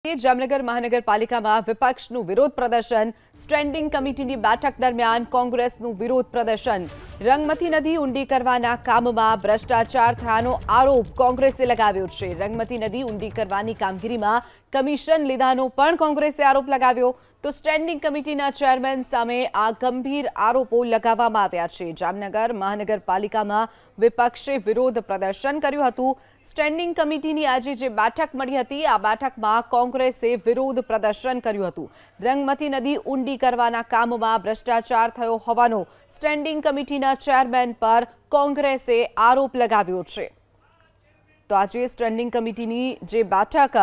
જામનગર મહાનગરપાલિકામાં વિપક્ષનું વિરોધ પ્રદર્શન, સ્ટેન્ડિંગ કમિટીની બેઠક દરમિયાન કોંગ્રેસનું વિરોધ પ્રદર્શન, રંગમતી નદી ઊંડી કરવાના કામમાં ભ્રષ્ટાચાર થયાનો આરોપ કોંગ્રેસે લગાવ્યો છે. રંગમતી નદી ઊંડી કરવાની કામગીરીમાં કમિશન લીધાનો પણ કોંગ્રેસે આરોપ લગાવ્યો. તો સ્ટેન્ડિંગ કમિટીના ચેરમેન સામે આ ગંભીર આરોપો લગાવવામાં આવ્યા છે. જામનગર મહાનગરપાલિકામાં વિપક્ષે વિરોધ પ્રદર્શન કર્યું હતું. સ્ટેન્ડિંગ કમિટીની આજે જે બેઠક મળી હતી, આ બેઠકમાં કોંગ્રેસે વિરોધ પ્રદર્શન કર્યું હતું. રંગમતી નદી ઊંડી કરવાના કામમાં ભ્રષ્ટાચાર થયો હોવાનો સ્ટેન્ડિંગ કમિટીના ચેરમેન પર કોંગ્રેસે આરોપ લગાવ્યો છે. તો આજે સ્ટેન્ડિંગ કમિટીની જે બેઠક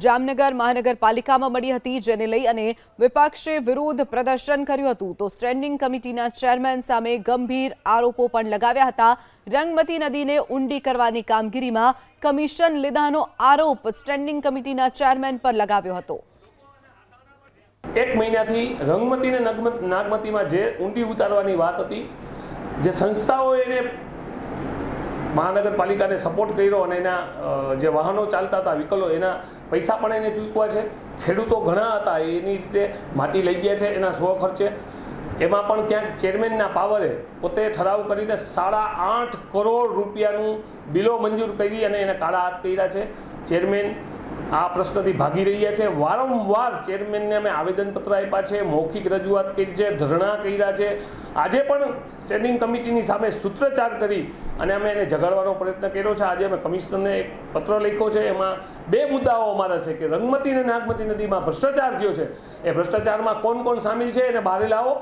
જામનગર મહાનગરપાલિકામાં મળી હતી, જેને લઈ અને વિપક્ષે વિરોધ પ્રદર્શન કર્યું હતું. તો સ્ટેન્ડિંગ કમિટીના ચેરમેન સામે ગંભીર આરોપો પણ લગાવ્યા હતા. રંગમતી નદીને ઊંડી કરવાની કામગીરીમાં કમિશન લીધાનો આરોપ સ્ટેન્ડિંગ કમિટીના ચેરમેન પર લગાવ્યો હતો. એક મહિનાથી રંગમતી અને નાગમતીમાં જે ઊંડી ઉતારવાની વાત હતી, જે સંસ્થાઓ એને મહાનગરપાલિકાને સપોર્ટ કર્યો અને એના જે વાહનો ચાલતા હતા, વ્હીકલો, એના પૈસા પણ એને ચૂકવ્યા છે. ખેડૂતો ઘણા હતા, એની રીતે માટી લઈ ગયા છે એના સ્વખર્ચે. એમાં પણ ક્યાંક ચેરમેનના પાવરે પોતે ઠરાવ કરીને 8.5 કરોડ રૂપિયાનું બિલો મંજૂર કરી અને એને કાળા હાથ કર્યા છે. ચેરમેન આ પ્રશ્નથી ભાગી રહ્યા છે. વારંવાર ચેરમેનને અમે આવેદનપત્ર આપ્યા છે, મૌખિક રજૂઆત કરી છે, ધરણા કર્યા છે. આજે પણ સ્ટેન્ડિંગ કમિટીની સામે સૂત્રોચ્ચાર કરી અને અમે એને જગાડવાનો પ્રયત્ન કર્યો છે. આજે અમે કમિશનરને એક પત્ર લખ્યો છે. એમાં 2 મુદ્દાઓ અમારા છે કે રંગમતી અને નાગમતી નદીમાં ભ્રષ્ટાચાર થયો છે, એ ભ્રષ્ટાચારમાં કોણ કોણ સામેલ છે એને બહાર લાવો